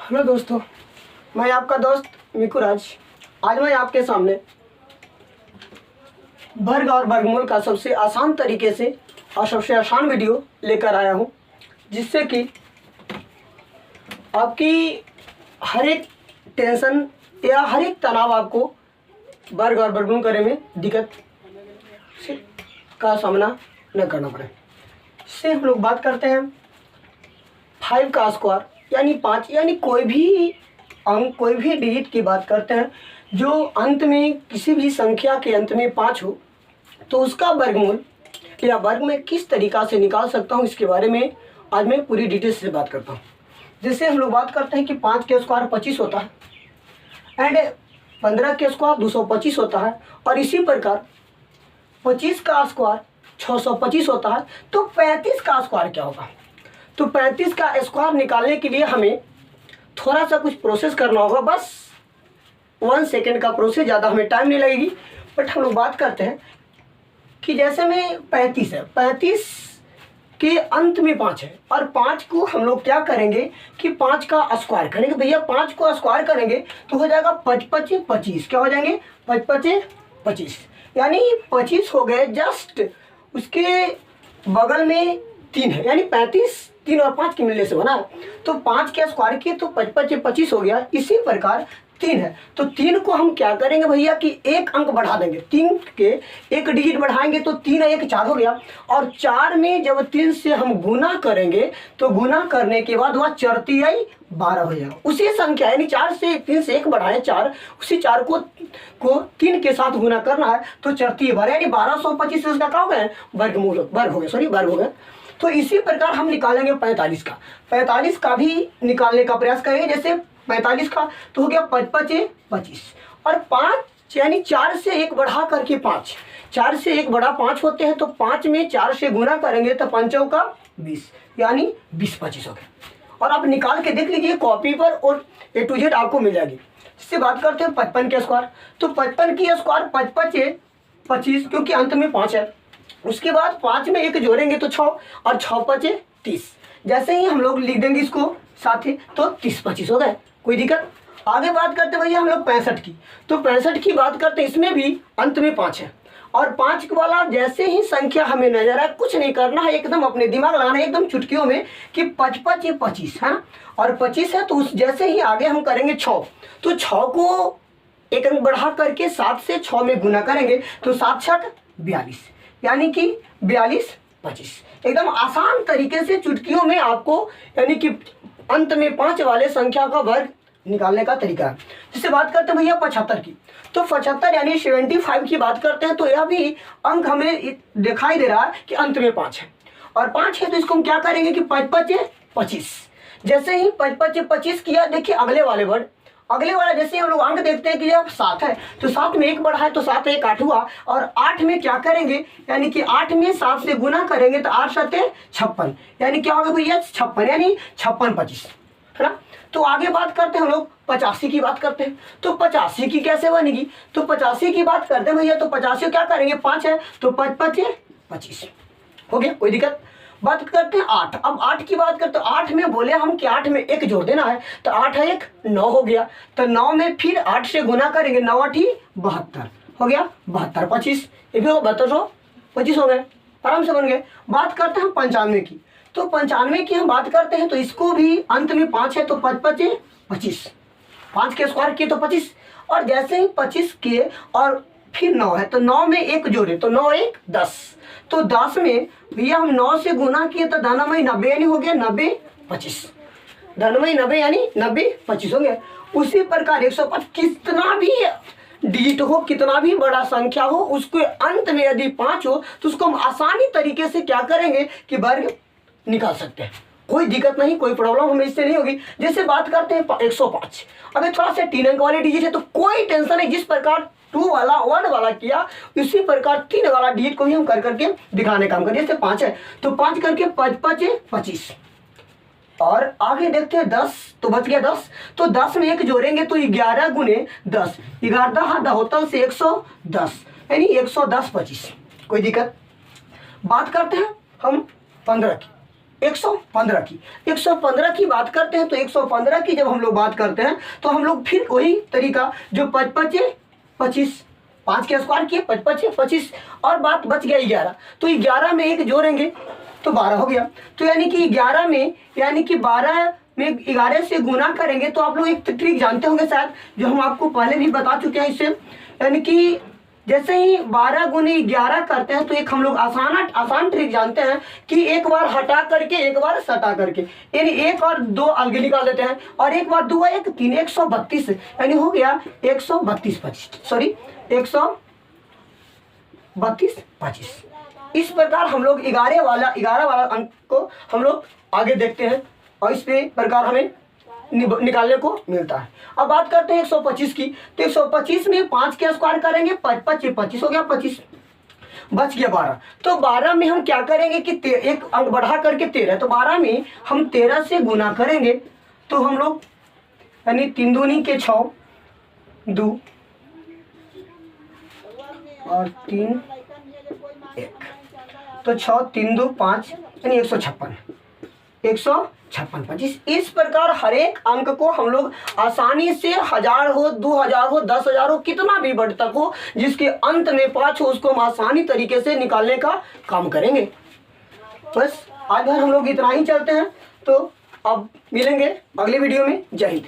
Hello दोस्तों, मैं आपका दोस्त मिकू राज। आज मैं आपके सामने वर्ग और वर्गमूल का सबसे आसान तरीके से और सबसे आसान वीडियो लेकर आया हूं, जिससे कि आपकी हर एक टेंशन या हर एक तनाव आपको वर्ग और वर्गमूल करने में दिक्कत का सामना न करना पड़े। इससे हम लोग बात करते हैं 5 का स्क्वायर यानी 5, यानी कोई भी अंक कोई भी डिजिट की बात करते हैं जो अंत में किसी भी संख्या के अंत में 5 हो, तो उसका वर्गमूल या वर्ग में किस तरीक़ा से निकाल सकता हूँ, इसके बारे में आज मैं पूरी डिटेल से बात करता हूँ। जैसे हम लोग बात करते हैं कि 5 के स्क्वायर 25 होता है एंड 15 के स्क्वायर 225 होता है, और इसी प्रकार 25 का स्क्वायर 625 होता है। तो 35 का स्क्वायर क्या होगा? तो 35 का स्क्वायर निकालने के लिए हमें थोड़ा सा कुछ प्रोसेस करना होगा, बस 1 सेकेंड का प्रोसेस, ज़्यादा हमें टाइम नहीं लगेगी। बट हम लोग बात करते हैं कि जैसे में 35 है, 35 के अंत में 5 है, और 5 को हम लोग क्या करेंगे कि 5 का स्क्वायर करेंगे। भैया 5 को स्क्वायर करेंगे तो हो जाएगा 55 25। क्या हो जाएंगे? 55 25, यानी 25 हो गए। जस्ट उसके बगल में 3 है, यानी 35 3 और 5 के मिलने से बना। तो 5 के स्क्वायर किए तो 55 25 हो गया। इसी प्रकार 3 है, तो 3 को हम क्या करेंगे भैया कि एक अंक बढ़ा देंगे। 3 के एक डिजिट बढ़ाएंगे तो 3 1 4 हो गया, और 4 में जब 3 से हम गुना करेंगे तो गुना करने के बाद वह 4 3 12 हो जाएगा। उसी संख्या यानी 4 से 3 से 1 बढ़ाए 4, उसी 4 को 3 के साथ गुना करना है तो 4 3 12, यानी 1225 से उसका क्या हो गया? वर्ग हो गया। तो इसी प्रकार हम निकालेंगे 45 का। 45 का भी निकालने का प्रयास करेंगे। जैसे 45 का तो हो गया 55 25, और 5 यानी 4 से 1 बढ़ा करके 5, 4 से 1 बढ़ा 5 होते हैं, तो 5 में 4 से गुना करेंगे तो 5 का 20, यानी 20 25 हो गया। और आप निकाल के देख लीजिए कॉपी पर, और A to Z आपको मिल जाएगी। इससे बात करते हैं 55 के स्क्वायर। तो 55 की स्क्वायर 55 25, क्योंकि अंत में 5 है। उसके बाद 5 में 1 जोड़ेंगे तो 6, और 6 5 30। जैसे ही हम लोग लिख देंगे इसको साथ ही, तो 30 25 हो गए। कोई दिक्कत? आगे बात करते हैं भैया हम लोग 65 की। तो 65 की बात करते हैं, इसमें भी अंत में 5 है, और 5 वाला जैसे ही संख्या हमें नजर आए, कुछ नहीं करना है, एकदम अपने दिमाग लगाना है एकदम चुटकियों में कि 55 ये 25 है ना, और 25 है, तो उस जैसे ही आगे हम करेंगे 6, तो 6 को एक अंक बढ़ा करके 7 से 6 में गुना करेंगे तो 7 6 42, यानी कि 42 25। एकदम आसान तरीके से चुटकियों में आपको, यानी कि अंत में 5 वाले संख्या का वर्ग निकालने का तरीका है। जिससे बात करते हैं भैया 75 की। तो 75 यानी 75 की बात करते हैं, तो यह भी अंक हमें दिखाई दे रहा है कि अंत में 5 है, और 5 है तो इसको हम क्या करेंगे कि 5 5 25। जैसे ही 5 5 25 किया, देखिए अगले वाला जैसे हम लोग अंक देखते हैं कि जब 7 है तो 7 में 1 बढ़ा है तो 7 1 8 हुआ, और 8 में क्या करेंगे, यानी कि 8 में 7 से गुना करेंगे तो 8 7 56, यानी क्या होगा भैया 56, यानी 56 25 है ना। तो आगे बात करते हैं हम लोग 85 की बात करते हैं। तो 85 की कैसे बनेगी? तो 85 की बात करते हैं भैया, तो 85 क्या करेंगे, 5 है तो 5 5 25 हो गया। कोई दिक्कत? बात करते हैं 8। अब 8 की बात करते हैं, 8 में बोले हम कि 8 में 1 जोड़ देना है, तो 8 है 1 9 हो गया, तो 9 में फिर 8 से गुना करेंगे, 9 8 72 हो गया, 72 25, ये भी 72 25 हो गए, आराम से बन गए। बात करते हैं 95 की। तो 95 की हम बात करते हैं, तो इसको भी अंत में 5 है तो 5 5 25, 5 के स्क्वायर किए तो 25, और जैसे ही 25 किए और फिर 9 है तो 9 में 1 जोड़े तो 9 1 10, तो 10 में भैया हम 9 से गुना किए तो 90 90, यानी हो गया 90 25, 90 90 यानी 90 25 हो गया। उसी प्रकार 105, कितना भी डिजिट हो, कितना भी बड़ा संख्या हो, उसके अंत में यदि 5 हो तो उसको हम आसानी तरीके से क्या करेंगे कि वर्ग निकाल सकते हैं। कोई दिक्कत नहीं, कोई प्रॉब्लम हमें इससे नहीं होगी। जैसे बात करते हैं 105। अब ये थोड़ा सा 3 अंक वाले डिजिट है तो कोई टेंशन नहीं, जिस प्रकार 2 वाला 1 वाला किया उसी प्रकार 3 वाला डिजिट को भी हम कर करके दिखाने का काम करें। जैसे 5 है तो 5 करके 5 5 25, और आगे देखते हैं 10, तो बच गया 10, तो 10 में 1 जोड़ेंगे तो 11 गुने 10, 11 होता से 110, यानी 110 25। कोई दिक्कत? बात करते हैं हम 15 की। 115 की। 115 की बात करते हैं तो 115 की जब हम लोग बात करते हैं तो हम लोग फिर वही तरीका जो 55 25, 5 के स्क्वायर किए 55 25 और बात बच गया 11। तो 11 में एक जोड़ेंगे तो 12 हो गया। तो यानी कि 11 में, यानी कि 12 में 11 से गुना करेंगे तो आप लोग एक ट्रिक जानते होंगे शायद, जो हम आपको पहले भी बता चुके हैं इससे। यानी कि जैसे ही 12 गुने 11 करते हैं तो एक हम लोग आसान ट्रिक जानते हैं कि एक बार हटा करके एक बार सटा करके, यानी एक और दो अलग निकाल देते हैं और एक बार दो एक 3, 132 यानी हो गया 132 25, सॉरी 132 25। इस प्रकार हम लोग 11 वाला अंक को हम लोग आगे देखते हैं और इस प्रकार हमें निकालने को मिलता है। अब बात करते हैं 125 की। तो 125 में 5 के स्क्वायर करेंगे 25 25 हो गया 25, बच गया 12। तो 12 में हम क्या करेंगे कि एक अंक बढ़ा करके 13, तो 12 में हम 13 से गुना करेंगे तो हम लोग यानी 3 दूनी के 6 2 और 3 1, तो 6 3 2 5 यानी 156 25। इस प्रकार हर एक अंक को हम लोग आसानी से 1000 हो 2000 हो 10,000 हो कितना भी बढ़ तक हो जिसके अंत में 5 हो उसको हम आसानी तरीके से निकालने का काम करेंगे। बस आज भर हम लोग इतना ही चलते हैं, तो अब मिलेंगे अगले वीडियो में। जय हिंद।